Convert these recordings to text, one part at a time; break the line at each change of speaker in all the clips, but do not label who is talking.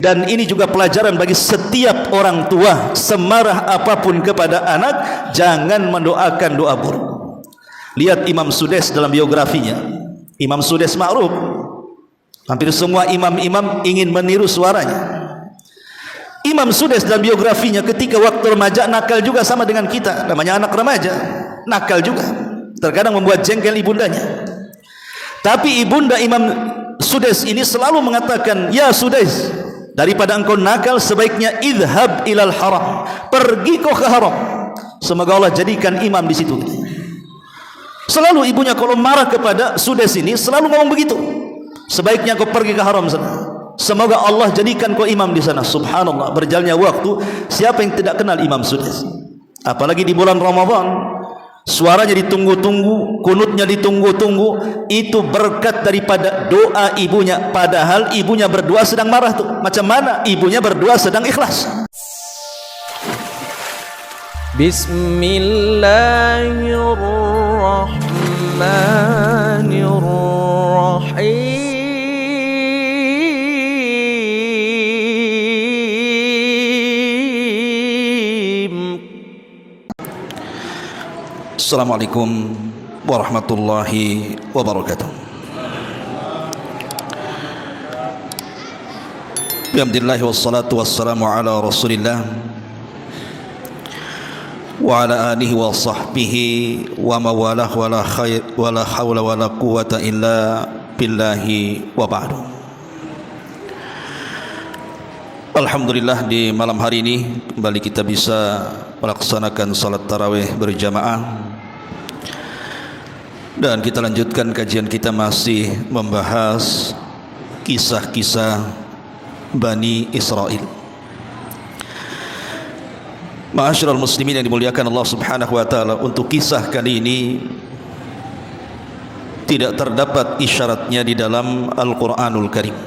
Dan ini juga pelajaran bagi setiap orang tua, semarah apapun kepada anak, jangan mendoakan doa buruk. Lihat Imam Sudais dalam biografinya. Imam Sudais ma'ruf, hampir semua imam-imam ingin meniru suaranya. Imam Sudais dalam biografinya ketika waktu remaja nakal juga sama dengan kita. Namanya anak remaja, nakal juga, terkadang membuat jengkel ibundanya. Tapi ibunda Imam Sudais ini selalu mengatakan, ya Sudais, daripada engkau nakal sebaiknya idhab ilal haram, pergi kau ke haram, semoga Allah jadikan imam di situ. Selalu ibunya kalau marah kepada Sudais ini selalu ngomong begitu, sebaiknya kau pergi ke haram sana, semoga Allah jadikan kau imam di sana. Subhanallah, berjalannya waktu, siapa yang tidak kenal Imam Sudais? Apalagi di bulan Ramadan, suaranya ditunggu-tunggu, kunutnya ditunggu-tunggu. Itu berkat daripada doa ibunya, padahal ibunya berdua sedang marah tuh. Macam mana ibunya berdua sedang ikhlas? Bismillahirrahmanirrahim. Assalamualaikum warahmatullahi wabarakatuh. Alhamdulillah wassalatu wassalamu ala Rasulillah wa ala alihi wa sahbihi wa mawalah wala hawla wala quwwata illa billahi wa ba'du. Alhamdulillah, di malam hari ini kembali kita bisa melaksanakan salat tarawih berjamaah, dan kita lanjutkan kajian kita masih membahas kisah-kisah Bani Israel. Ma'asyiral muslimin yang dimuliakan Allah Subhanahu wa taala, untuk kisah kali ini tidak terdapat isyaratnya di dalam Al-Qur'anul Karim.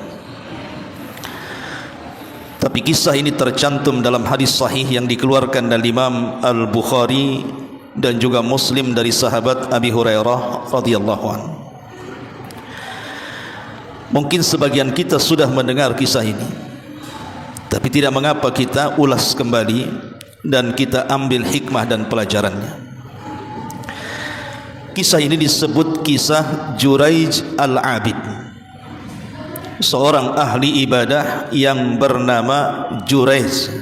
Tapi kisah ini tercantum dalam hadis sahih yang dikeluarkan dari Imam Al-Bukhari dan juga Muslim dari sahabat Abi Hurairah radhiyallahu anhu. Mungkin sebagian kita sudah mendengar kisah ini, tapi tidak mengapa kita ulas kembali dan kita ambil hikmah dan pelajarannya. Kisah ini disebut kisah Juraij Al-Abid, seorang ahli ibadah yang bernama Juraij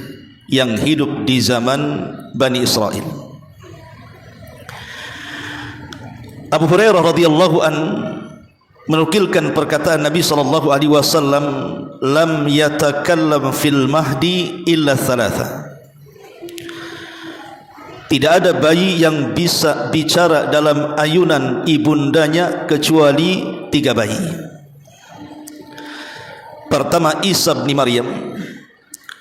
yang hidup di zaman Bani Israel. Abu Hurairah radhiyallahu an menukilkan perkataan Nabi sallallahu alaihi wasallam, lam yatakallam fil mahdi illa thalatha. Tidak ada bayi yang bisa bicara dalam ayunan ibundanya kecuali 3 bayi. Pertama, Isa bin Maryam.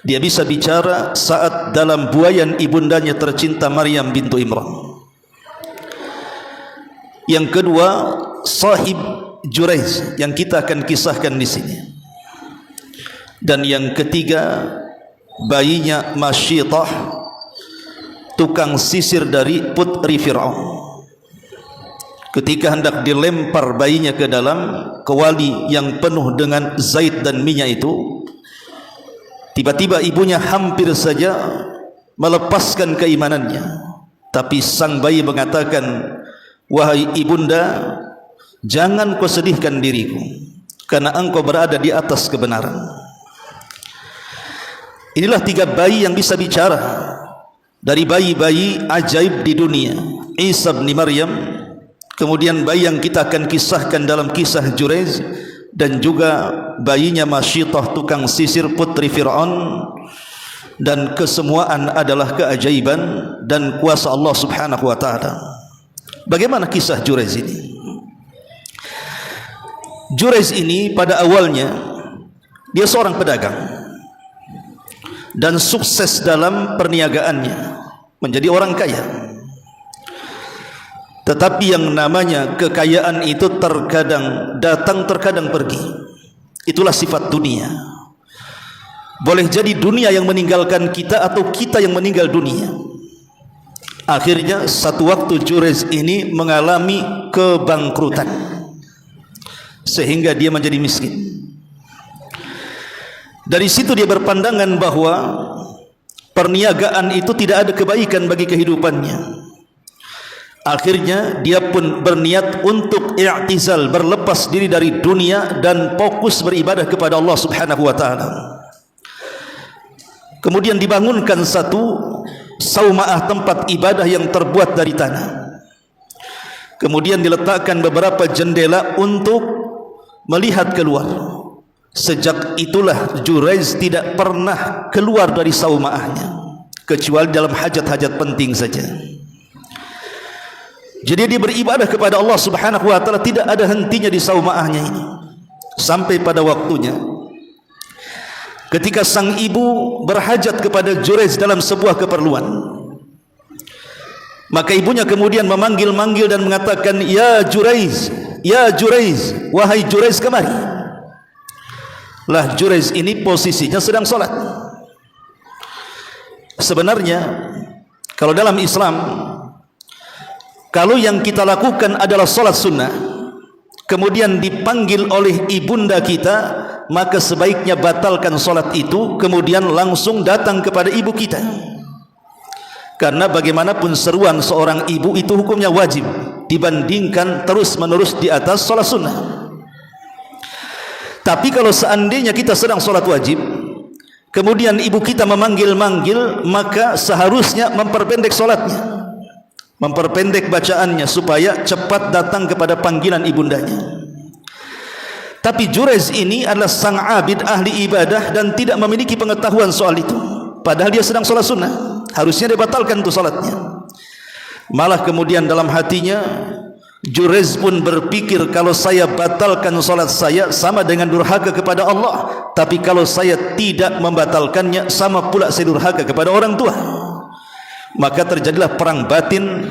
Dia bisa bicara saat dalam buayan ibundanya tercinta Maryam bintu Imran. Yang kedua, sahib Juraij yang kita akan kisahkan di sini. Dan yang ketiga, bayinya Masyitah, tukang sisir dari putri Fir'aun. Ketika hendak dilempar bayinya ke dalam kewali yang penuh dengan zait dan minyak itu, tiba-tiba ibunya hampir saja melepaskan keimanannya. Tapi sang bayi mengatakan, wahai ibunda, jangan kau sedihkan diriku, karena engkau berada di atas kebenaran. Inilah 3 bayi yang bisa bicara dari bayi-bayi ajaib di dunia. Isa bin Maryam, kemudian bayi yang kita akan kisahkan dalam kisah Juraij, dan juga bayinya Masyitah, tukang sisir putri Fir'aun. Dan kesemuaan adalah keajaiban dan kuasa Allah Subhanahu wa ta'ala. Bagaimana kisah Juraij ini? Juraij ini pada awalnya dia seorang pedagang dan sukses dalam perniagaannya, menjadi orang kaya. Tetapi yang namanya kekayaan itu terkadang datang, terkadang pergi. Itulah sifat dunia. Boleh jadi dunia yang meninggalkan kita atau kita yang meninggal dunia. Akhirnya satu waktu Juraij ini mengalami kebangkrutan, sehingga dia menjadi miskin. Dari situ dia berpandangan bahwa perniagaan itu tidak ada kebaikan bagi kehidupannya. Akhirnya dia pun berniat untuk i'tizal, berlepas diri dari dunia dan fokus beribadah kepada Allah Subhanahu wa taala. Kemudian dibangunkan satu saumaah, tempat ibadah yang terbuat dari tanah. Kemudian diletakkan beberapa jendela untuk melihat keluar. Sejak itulah Jurayz tidak pernah keluar dari saumaahnya kecuali dalam hajat-hajat penting saja. Jadi dia beribadah kepada Allah Subhanahu wa taala tidak ada hentinya di saumaahnya ini. Sampai pada waktunya ketika sang ibu berhajat kepada Jurayz dalam sebuah keperluan, maka ibunya kemudian memanggil-manggil dan mengatakan, "Ya Jurayz, ya Jurayz, wahai Jurayz, kemari." Lah Jurayz ini posisinya sedang salat. Sebenarnya kalau dalam Islam, kalau yang kita lakukan adalah salat sunnah, kemudian dipanggil oleh ibunda kita, maka sebaiknya batalkan salat itu, kemudian langsung datang kepada ibu kita. Karena bagaimanapun seruan seorang ibu itu hukumnya wajib dibandingkan terus-menerus di atas salat sunnah. Tapi kalau seandainya kita sedang salat wajib, kemudian ibu kita memanggil-manggil, maka seharusnya memperpendek salatnya, memperpendek bacaannya supaya cepat datang kepada panggilan ibundanya. Tapi Jurayz ini adalah sang abid, ahli ibadah, dan tidak memiliki pengetahuan soal itu. Padahal dia sedang salat sunnah, harusnya dia batalkan itu salatnya. Malah kemudian dalam hatinya Jurayz pun berpikir, kalau saya batalkan salat saya sama dengan durhaka kepada Allah, tapi kalau saya tidak membatalkannya sama pula saya durhaka kepada orang tua. Maka terjadilah perang batin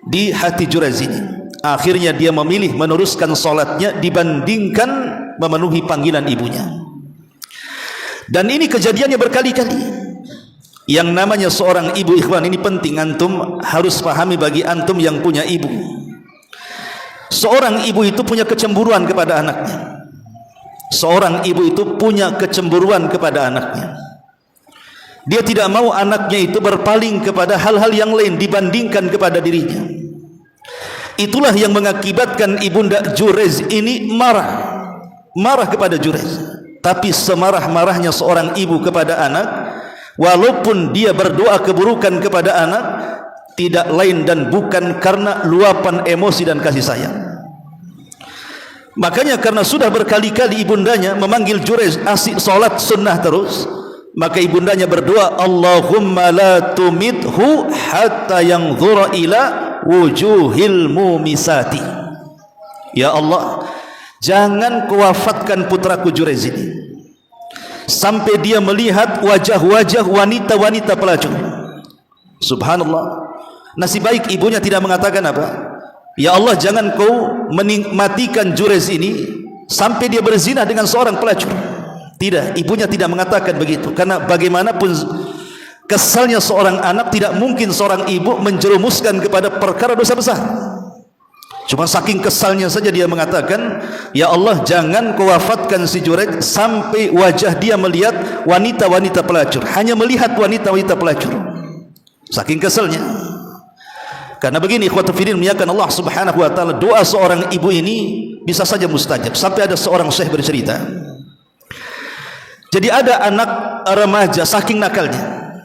di hati Jurayz ini. Akhirnya dia memilih meneruskan salatnya dibandingkan memenuhi panggilan ibunya. Dan ini kejadiannya berkali-kali. Yang namanya seorang ibu, ikhwan, ini penting antum harus pahami bagi antum yang punya ibu. Seorang ibu itu punya kecemburuan kepada anaknya. Seorang ibu itu punya kecemburuan kepada anaknya. Dia tidak mau anaknya itu berpaling kepada hal-hal yang lain dibandingkan kepada dirinya. Itulah yang mengakibatkan ibunda Jurayz ini marah kepada Jurayz. Tapi semarah-marahnya seorang ibu kepada anak, walaupun dia berdoa keburukan kepada anak, tidak lain dan bukan karena luapan emosi dan kasih sayang. Makanya karena sudah berkali-kali ibundanya memanggil Jurayz asik salat sunnah terus, maka ibundanya berdoa, "Allahumma la tumithu hatta yanzura ila wujuhil mumisati." Ya Allah, jangan kuwafatkan putraku Jurayz ini sampai dia melihat wajah-wajah wanita-wanita pelacur. Subhanallah. Nasib baik ibunya tidak mengatakan apa? Ya Allah, jangan kau menikmatikan Jurayz ini sampai dia berzina dengan seorang pelacur. Tidak, ibunya tidak mengatakan begitu. Karena bagaimanapun kesalnya seorang anak, tidak mungkin seorang ibu menjerumuskan kepada perkara dosa besar. Cuma saking kesalnya saja dia mengatakan, ya Allah, jangan kau wafatkan si Jurayz sampai wajah dia melihat wanita-wanita pelacur. Hanya melihat wanita-wanita pelacur. Saking kesalnya. Karena begini, ikhwatu fiddin, muliakan Allah Subhanahu wa taala, doa seorang ibu ini bisa saja mustajab. Sampai ada seorang syekh bercerita, jadi ada anak remaja saking nakalnya,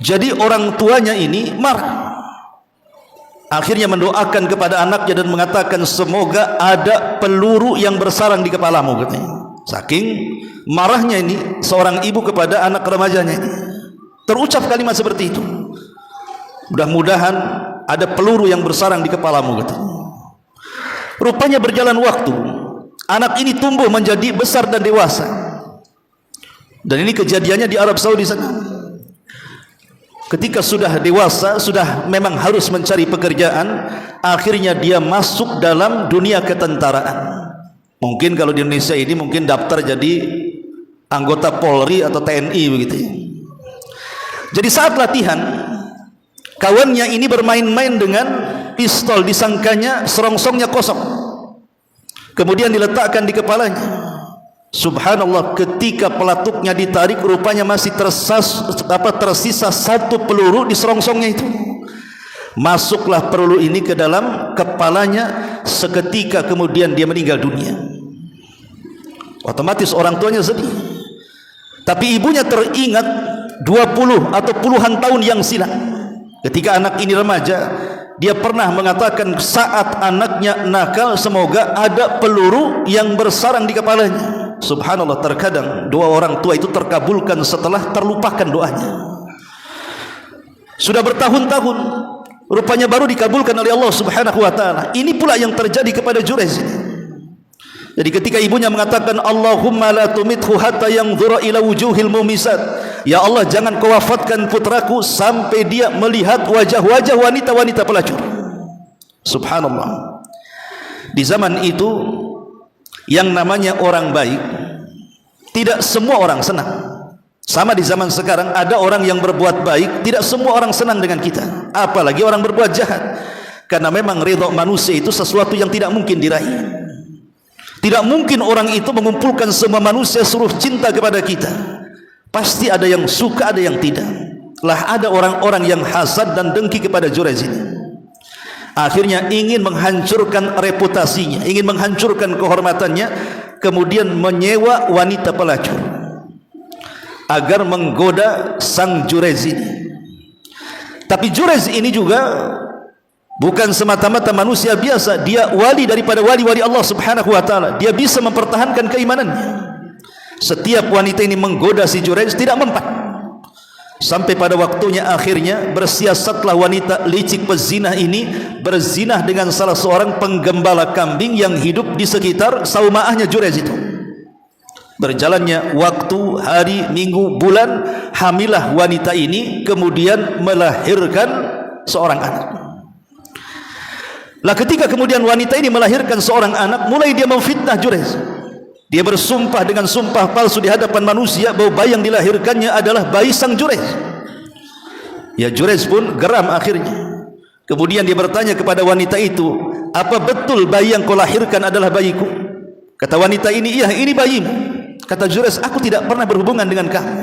jadi orang tuanya ini marah. Akhirnya mendoakan kepada anaknya dan mengatakan, semoga ada peluru yang bersarang di kepalamu, katanya. Saking marahnya ini seorang ibu kepada anak remajanya ini, terucap kalimat seperti itu. Mudah-mudahan ada peluru yang bersarang di kepalamu, katanya. Rupanya berjalan waktu, anak ini tumbuh menjadi besar dan dewasa. Dan ini kejadiannya di Arab Saudi sana. Ketika sudah dewasa, sudah memang harus mencari pekerjaan, akhirnya dia masuk dalam dunia ketentaraan. Mungkin kalau di Indonesia ini mungkin daftar jadi anggota Polri atau TNI begitu. Jadi saat latihan, kawannya ini bermain-main dengan pistol, disangkanya serongsongnya kosong. Kemudian diletakkan di kepalanya. Subhanallah, ketika pelatuknya ditarik, rupanya masih tersisa satu peluru di serongsongnya itu. Masuklah peluru ini ke dalam kepalanya, seketika kemudian dia meninggal dunia. Otomatis orang tuanya sedih. Tapi ibunya teringat 20 atau puluhan tahun yang silam, ketika anak ini remaja, dia pernah mengatakan saat anaknya nakal, semoga ada peluru yang bersarang di kepalanya. Subhanallah, terkadang doa orang tua itu terkabulkan setelah terlupakan doanya. Sudah bertahun-tahun, rupanya baru dikabulkan oleh Allah Subhanahu wa taala. Ini pula yang terjadi kepada Jurayz. Jadi ketika ibunya mengatakan, Allahumma la tumithu hatta yanzura ila wujuhil mumisat, ya Allah, jangan kau wafatkan putraku sampai dia melihat wajah-wajah wanita-wanita pelacur. Subhanallah, di zaman itu yang namanya orang baik, tidak semua orang senang. Sama di zaman sekarang, ada orang yang berbuat baik, tidak semua orang senang dengan kita, apalagi orang berbuat jahat. Karena memang ridha manusia itu sesuatu yang tidak mungkin diraih. Tidak mungkin orang itu mengumpulkan semua manusia suruh cinta kepada kita. Pasti ada yang suka, ada yang tidak. Lah ada orang-orang yang hasad dan dengki kepada Jurayz ini. Akhirnya ingin menghancurkan reputasinya, ingin menghancurkan kehormatannya, kemudian menyewa wanita pelacur agar menggoda sang Jurayz ini. Tapi Jurayz ini juga bukan semata-mata manusia biasa, dia wali daripada wali-wali Allah Subhanahu wa taala. Dia bisa mempertahankan keimanannya. Setiap wanita ini menggoda si Jurayz, tidak mempan. Sampai pada waktunya akhirnya bersiasatlah wanita licik pezinah ini berzinah dengan salah seorang penggembala kambing yang hidup di sekitar saumaahnya Jurayz itu. Berjalannya waktu, hari, minggu, bulan, hamilah wanita ini, kemudian melahirkan seorang anak. Lah ketika kemudian wanita ini melahirkan seorang anak, mulai dia memfitnah Jurayz. Dia bersumpah dengan sumpah palsu di hadapan manusia bahwa bayi yang dilahirkannya adalah bayi sang Jurayz. Ya, Jurayz pun geram akhirnya. Kemudian dia bertanya kepada wanita itu, apa betul bayi yang kau lahirkan adalah bayiku? Kata wanita ini, iya, ini bayimu. Kata Jurayz, aku tidak pernah berhubungan dengan kamu.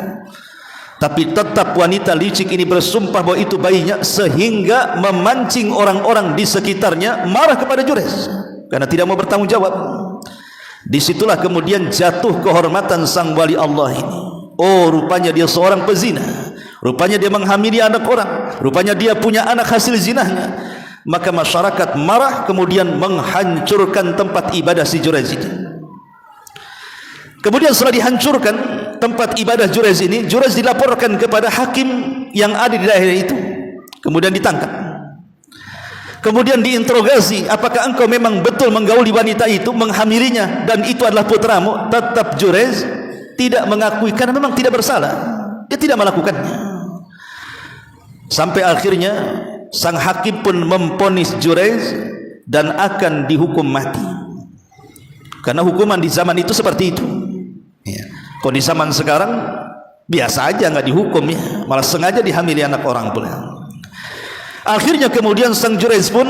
Tapi tetap wanita licik ini bersumpah bahwa itu bayinya, sehingga memancing orang-orang di sekitarnya marah kepada Jurayz karena tidak mau bertanggung jawab. Disitulah kemudian jatuh kehormatan sang wali Allah ini. Oh, rupanya dia seorang pezina, rupanya dia menghamili anak orang, rupanya dia punya anak hasil zinahnya. Maka masyarakat marah, kemudian menghancurkan tempat ibadah si Jurayz ini. Kemudian setelah dihancurkan tempat ibadah Jurayz ini, Jurayz dilaporkan kepada hakim yang ada di daerah itu, kemudian ditangkap. Kemudian diinterogasi, apakah engkau memang betul menggauli wanita itu, menghamilinya, dan itu adalah putramu? Tetap Jurayz tidak mengakui karena memang tidak bersalah. Dia tidak melakukannya. Sampai akhirnya sang hakim pun memvonis Jurayz dan akan dihukum mati. Karena hukuman di zaman itu seperti itu. Ya. Kalau di zaman sekarang biasa aja, nggak dihukum ya, malah sengaja dihamili anak orang pula. Akhirnya kemudian sang Jurayz pun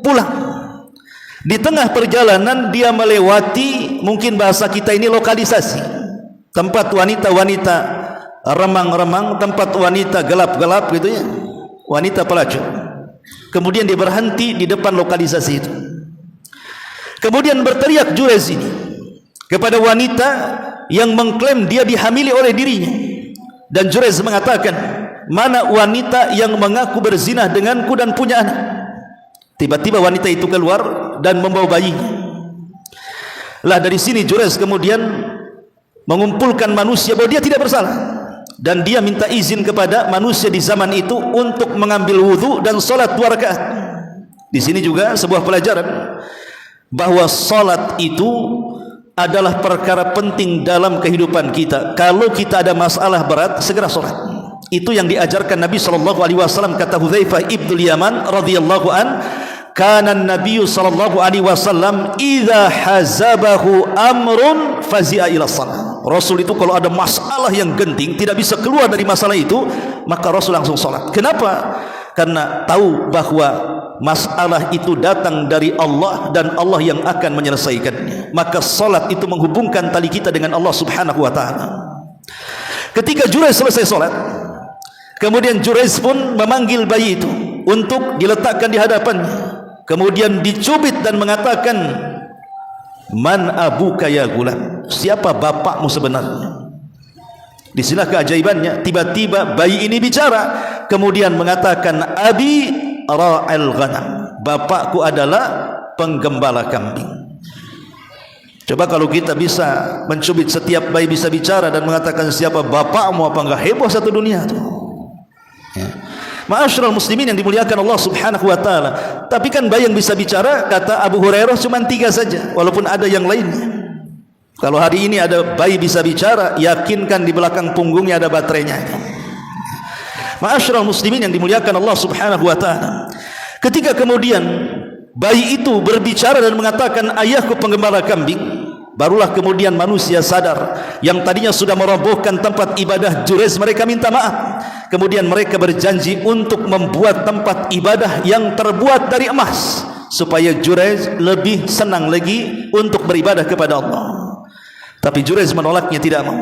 pulang. Di tengah perjalanan dia melewati, mungkin bahasa kita ini lokalisasi, tempat wanita-wanita remang-remang, tempat wanita gelap-gelap gitu ya, wanita pelacur. Kemudian dia berhenti di depan lokalisasi itu. Kemudian berteriak Jurayz ini kepada wanita yang mengklaim dia dihamili oleh dirinya. Dan Jurayz mengatakan, mana wanita yang mengaku berzinah denganku dan punya anak? Tiba-tiba wanita itu keluar dan membawa bayinya. Lah dari sini Jurayz kemudian mengumpulkan manusia bahwa dia tidak bersalah, dan dia minta izin kepada manusia di zaman itu untuk mengambil wudhu dan salat 2 rakaat. Di sini juga sebuah pelajaran bahwa salat itu adalah perkara penting dalam kehidupan kita. Kalau kita ada masalah berat, segera salat. Itu yang diajarkan Nabi SAW. Kata Hudzaifah ibnul Yaman radhiyallahu an, kana Nabi SAW idza hazabahu amrun fazi'a ila shalah. Rasul itu kalau ada masalah yang genting, tidak bisa keluar dari masalah itu, maka Rasul langsung salat. Kenapa? Karena tahu bahwa masalah itu datang dari Allah dan Allah yang akan menyelesaikannya. Maka salat itu menghubungkan tali kita dengan Allah Subhanahu wa taala. Ketika Jurayj selesai salat, kemudian Jurayj pun memanggil bayi itu untuk diletakkan di hadapannya. Kemudian dicubit dan mengatakan, "Man abuka ya gulam?" Siapa bapakmu sebenarnya? Di sinilah keajaibannya. Tiba-tiba bayi ini bicara, kemudian mengatakan, "Abi ra'al ghanam." Bapakku adalah penggembala kambing. Coba kalau kita bisa mencubit setiap bayi bisa bicara dan mengatakan siapa bapakmu, apa enggak heboh satu dunia itu? Ya. Ma'asyiral muslimin yang dimuliakan Allah Subhanahu wa taala. Tapi kan bayi yang bisa bicara, kata Abu Hurairah, cuma 3 saja, walaupun ada yang lainnya. Kalau hari ini ada bayi bisa bicara, yakinkan di belakang punggungnya ada baterainya. Ma'asyiral muslimin yang dimuliakan Allah Subhanahu wa taala. Ketika kemudian bayi itu berbicara dan mengatakan ayahku penggembala kambing, barulah kemudian manusia sadar yang tadinya sudah merobohkan tempat ibadah Jurayj, mereka minta maaf. Kemudian mereka berjanji untuk membuat tempat ibadah yang terbuat dari emas supaya Jurayj lebih senang lagi untuk beribadah kepada Allah. Tapi Jurayj menolaknya, tidak mau.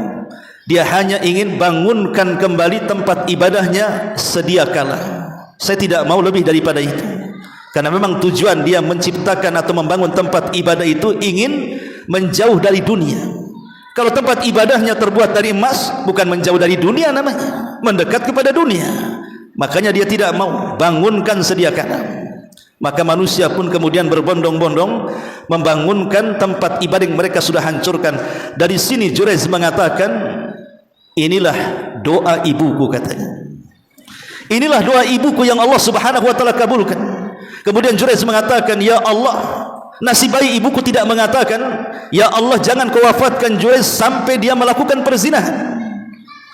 Dia hanya ingin bangunkan kembali tempat ibadahnya sedia kala. Saya tidak mau lebih daripada itu. Karena memang tujuan dia menciptakan atau membangun tempat ibadah itu ingin menjauh dari dunia. Kalau tempat ibadahnya terbuat dari emas, bukan menjauh dari dunia namanya, mendekat kepada dunia. Makanya dia tidak mau bangunkan sedia kala. Maka manusia pun kemudian berbondong-bondong membangunkan tempat ibadah yang mereka sudah hancurkan. Dari sini Jurayj mengatakan, inilah doa ibuku, katanya. Inilah doa ibuku yang Allah Subhanahu wa taala kabulkan. Kemudian Jurayj mengatakan, ya Allah, nasib bayi ibuku tidak mengatakan, ya Allah jangan kau wafatkan Jurayj sampai dia melakukan perzinahan.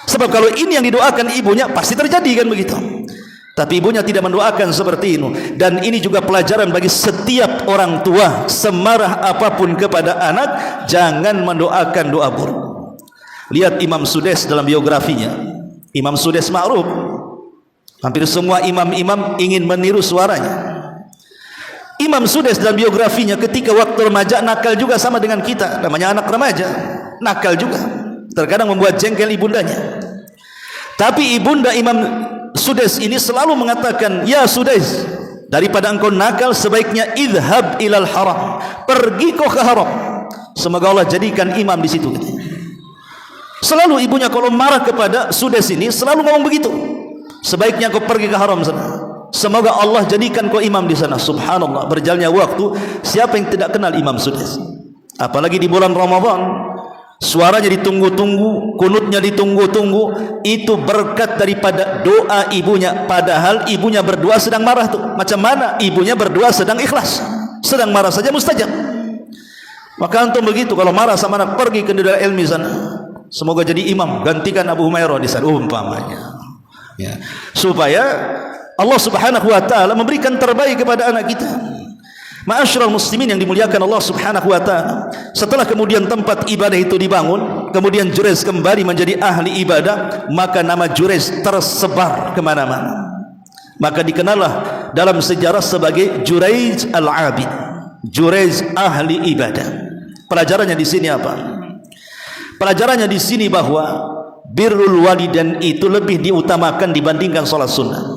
Sebab kalau ini yang didoakan ibunya, pasti terjadi kan begitu. Tapi ibunya tidak mendoakan seperti ini. Dan ini juga pelajaran bagi setiap orang tua, semarah apapun kepada anak, jangan mendoakan doa buruk. Lihat Imam Sudais dalam biografinya. Imam Sudais ma'ruf, hampir semua imam-imam ingin meniru suaranya. Imam Sudais dalam biografinya ketika waktu remaja nakal juga sama dengan kita, namanya anak remaja, nakal juga, terkadang membuat jengkel ibundanya. Tapi ibunda Imam Sudais ini selalu mengatakan, ya Sudais, daripada engkau nakal sebaiknya idhab ilal haram, pergi kau ke haram, semoga Allah jadikan imam di situ. Selalu ibunya kalau marah kepada Sudais ini selalu ngomong begitu, sebaiknya kau pergi ke haram sana, semoga Allah jadikan kau imam di sana. Subhanallah, berjalannya waktu, siapa yang tidak kenal Imam Sudais? Apalagi di bulan Ramadan, suaranya ditunggu-tunggu, kunutnya ditunggu-tunggu. Itu berkat daripada doa ibunya. Padahal ibunya berdoa sedang marah tuh. Macam mana ibunya berdoa sedang ikhlas? Sedang marah saja mustajab. Maka antum begitu, kalau marah sama anak, pergi ke dunia ilmi sana, semoga jadi imam, gantikan Abu Humairah di sana umpamanya, ya, supaya Allah Subhanahu wa taala memberikan terbaik kepada anak kita. Ma'asyiral muslimin yang dimuliakan Allah Subhanahu wa taala. Setelah kemudian tempat ibadah itu dibangun, kemudian Jurayj kembali menjadi ahli ibadah, maka nama Jurayj tersebar kemana-mana. Maka dikenallah dalam sejarah sebagai Jurayj al-Abid, Jurayj ahli ibadah. Pelajarannya di sini apa? Pelajarannya di sini bahwa birrul walidain itu lebih diutamakan dibandingkan sholat sunnah.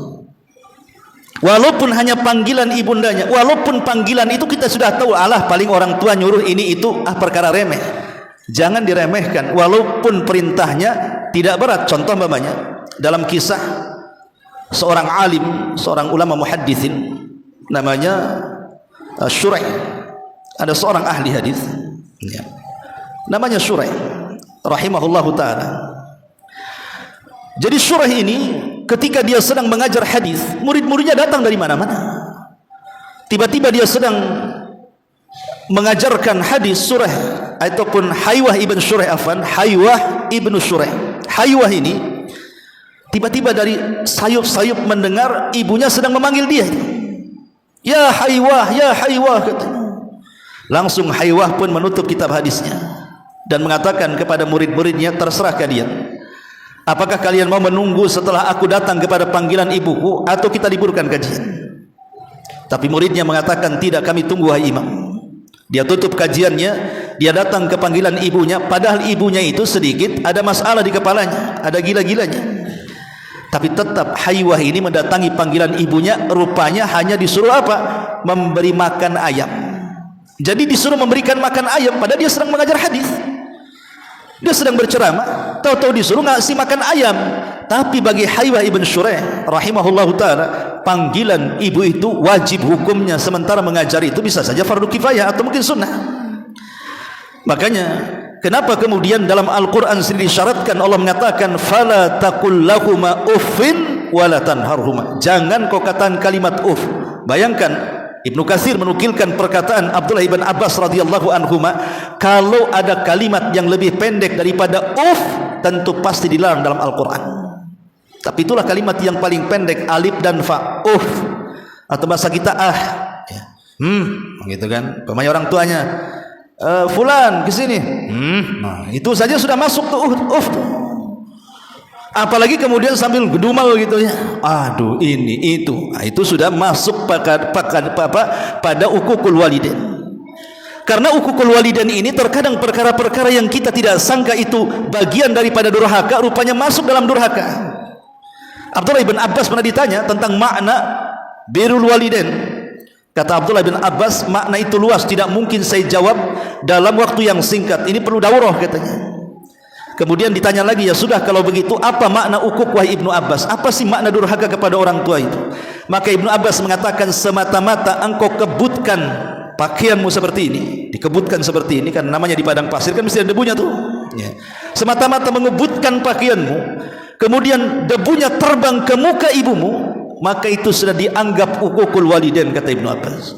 Walaupun hanya panggilan ibundanya, walaupun panggilan itu kita sudah tahu, alah paling orang tua nyuruh ini itu perkara remeh, jangan diremehkan. Walaupun perintahnya tidak berat. Contoh umpamanya dalam kisah seorang alim, seorang ulama muhadditsin namanya Syurai. Ada seorang ahli hadis, ya, namanya Syurai rahimahullahu taala. Jadi Syurai ini ketika dia sedang mengajar hadis, murid-muridnya datang dari mana-mana. Tiba-tiba dia sedang mengajarkan hadis Syurai ataupun Haywah ibn Syurai, Haywah ibn Syurai. Haywah ini tiba-tiba dari sayup-sayup mendengar ibunya sedang memanggil dia. Ya Haywah, ya Haywah, katanya. Langsung Haywah pun menutup kitab hadisnya dan mengatakan kepada murid-muridnya, terserah kalian. Apakah kalian mau menunggu setelah aku datang kepada panggilan ibuku, atau kita liburkan kajian? Tapi muridnya mengatakan, tidak, kami tunggu wahai imam. Dia tutup kajiannya, dia datang ke panggilan ibunya, padahal ibunya itu sedikit ada masalah di kepalanya, ada gila-gilanya. Tapi tetap Haywah ini mendatangi panggilan ibunya, rupanya hanya disuruh apa? Memberi makan ayam. Jadi disuruh memberikan makan ayam, padahal dia sedang mengajar hadis. Dia sedang berceramah, tahu-tahu disuruh ngasih makan ayam. Tapi bagi Haywah ibn Shuraih rahimahullahu ta'ala, panggilan ibu itu wajib hukumnya, sementara mengajar itu bisa saja fardu kifayah atau mungkin sunnah. Makanya kenapa kemudian dalam Al-Quran sendiri disyaratkan, Allah mengatakan fala taqul lahuma uffin wala tanharhuma, jangan kau katakan kalimat uff. Bayangkan, Ibnu Katsir menukilkan perkataan Abdullah ibn Abbas radhiyallahu anhuma, kalau ada kalimat yang lebih pendek daripada uff, tentu pasti dilarang dalam Al-Quran. Tapi itulah kalimat yang paling pendek, alif dan fa, uff. Atau bahasa kita gitu kan. Pemain orang tuanya, fulan kesini, nah itu saja sudah masuk tuh uff. Apalagi kemudian sambil gedumal gitu ya, aduh ini itu, nah, itu sudah masuk pada ukukul walidain. Karena ukukul walidain ini terkadang perkara-perkara yang kita tidak sangka itu bagian daripada durhaka, rupanya masuk dalam durhaka. Abdullah bin Abbas pernah ditanya tentang makna birrul walidain. Kata Abdullah bin Abbas, makna itu luas, tidak mungkin saya jawab dalam waktu yang singkat, ini perlu daurah katanya. Kemudian ditanya lagi, ya sudah kalau begitu apa makna ukuk wahai Ibnu Abbas? Apa sih makna durhaka kepada orang tua itu? Maka Ibnu Abbas mengatakan, semata-mata engkau kebutkan pakaianmu seperti ini, dikebutkan seperti ini, kan namanya di padang pasir kan mesti ada debunya tuh ya. Semata-mata mengebutkan pakaianmu, kemudian debunya terbang ke muka ibumu, maka itu sudah dianggap ukukul walidain, kata Ibnu Abbas.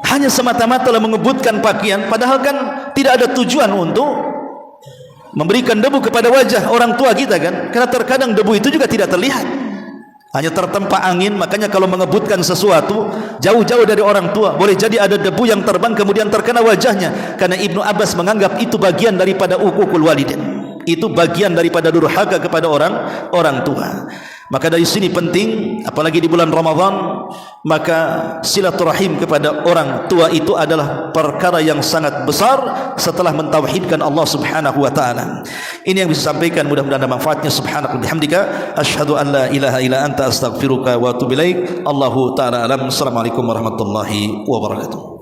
Hanya semata-mata mengebutkan pakaian, padahal kan tidak ada tujuan untuk memberikan debu kepada wajah orang tua kita kan, karena terkadang debu itu juga tidak terlihat, hanya tertempa angin. Makanya kalau mengebutkan sesuatu jauh-jauh dari orang tua, boleh jadi ada debu yang terbang kemudian terkena wajahnya, karena Ibnu Abbas menganggap itu bagian daripada ukukul walidain, itu bagian daripada durhaka kepada orang tua. Maka dari sini penting, apalagi di bulan Ramadan, maka silaturahim kepada orang tua itu adalah perkara yang sangat besar setelah mentauhidkan Allah Subhanahu wa taala. Ini yang bisa sampaikan, mudah-mudahan ada manfaatnya. Subhanaka wa bihamdika asyhadu an la ilaha illa anta astaghfiruka wa atubu ilaik. Allahu taala alam. Assalamualaikum warahmatullahi wabarakatuh.